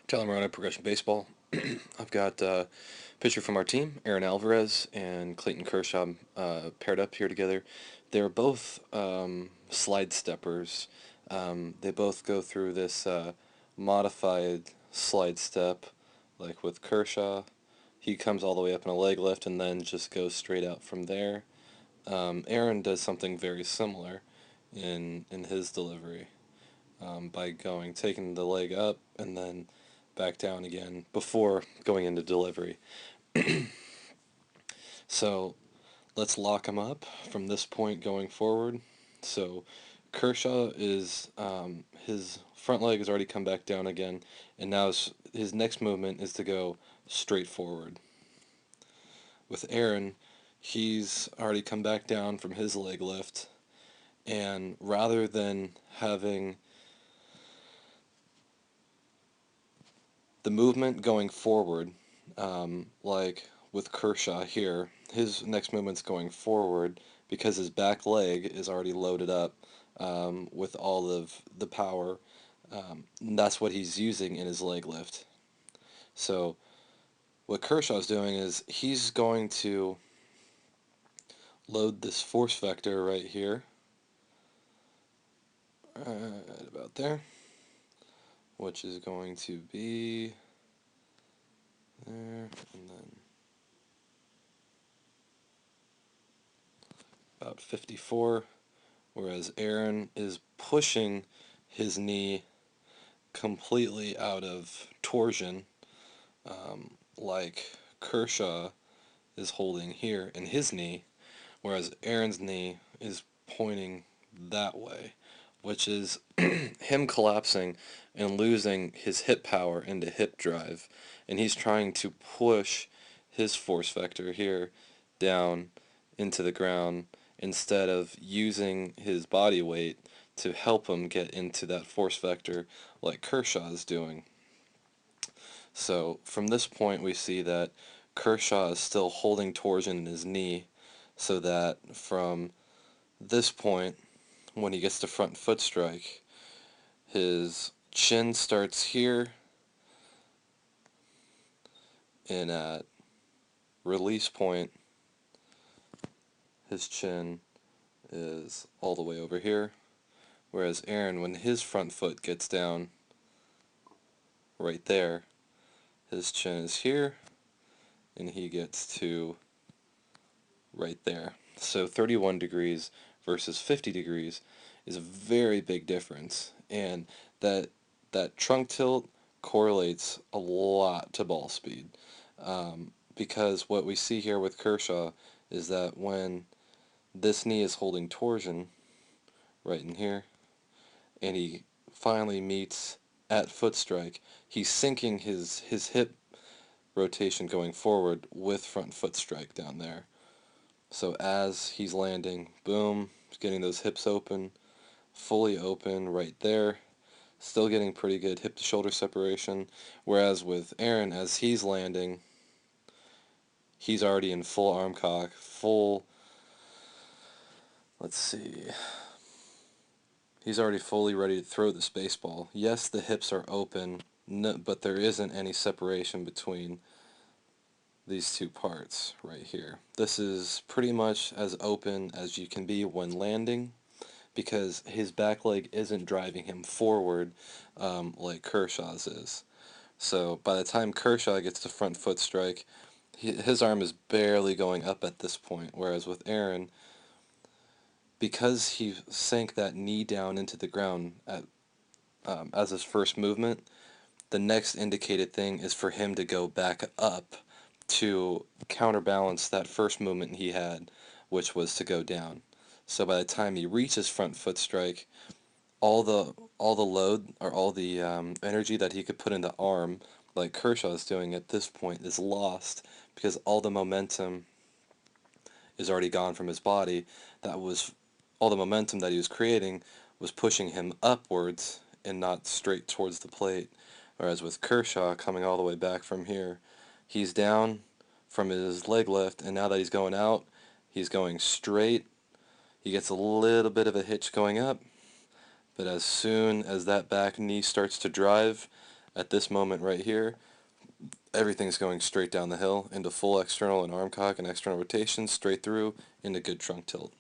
Telemarona Progression Baseball. I've got a pitcher from our team, Aaron Alvarez and Clayton Kershaw, paired up here together. They're both slide steppers. They both go through this modified slide step, like with Kershaw. He comes all the way up in a leg lift and then just goes straight out from there. Aaron does something very similar in his delivery by taking the leg up and then back down again before going into delivery. So let's lock him up from this point going forward. So Kershaw is his front leg has already come back down again, and now his next movement is to go straight forward. With Aaron, he's already come back down from his leg lift, and rather than having the movement going forward, like with Kershaw here, his next movement's going forward because his back leg is already loaded up with all of the power. That's what he's using in his leg lift. So what Kershaw's doing is he's going to load this force vector right here, right about there, which is going to be there, and then about 54, whereas Aaron is pushing his knee completely out of torsion, like Kershaw is holding here in his knee, whereas Aaron's knee is pointing that way, which is him collapsing and losing his hip power into hip drive, and he's trying to push his force vector here down into the ground instead of using his body weight to help him get into that force vector like Kershaw is doing. So from this point we see that Kershaw is still holding torsion in his knee, so that from this point, when he gets to front foot strike, his chin starts here, and at release point, his chin is all the way over here, whereas Aaron, when his front foot gets down right there, his chin is here, and he gets to right there. So 31 degrees versus 50 degrees is a very big difference, and that trunk tilt correlates a lot to ball speed, because what we see here with Kershaw is that when this knee is holding torsion right in here, and he finally meets at foot strike, he's syncing his hip rotation going forward with front foot strike down there. So as he's landing, boom, he's getting those hips open, fully open right there, still getting pretty good hip to shoulder separation, whereas with Aaron, as he's landing, he's already in full arm cock, let's see, he's already fully ready to throw this baseball. Yes, the hips are open, but there isn't any separation between these two parts right here. This is pretty much as open as you can be when landing, because his back leg isn't driving him forward like Kershaw's is. So by the time Kershaw gets to front foot strike, his arm is barely going up at this point, whereas with Aaron, because he sank that knee down into the ground as his first movement, the next indicated thing is for him to go back up to counterbalance that first movement he had, which was to go down. So by the time he reaches front foot strike, all the load, or all the energy that he could put in the arm, like Kershaw's doing at this point, is lost because all the momentum is already gone from his body. That was all the momentum that he was creating was pushing him upwards and not straight towards the plate. Whereas with Kershaw coming all the way back from here, he's down from his leg lift, and now that he's going out, he's going straight. He gets a little bit of a hitch going up, but as soon as that back knee starts to drive, At this moment right here, everything's going straight down the hill into full external and arm cock and external rotation, straight through into good trunk tilt.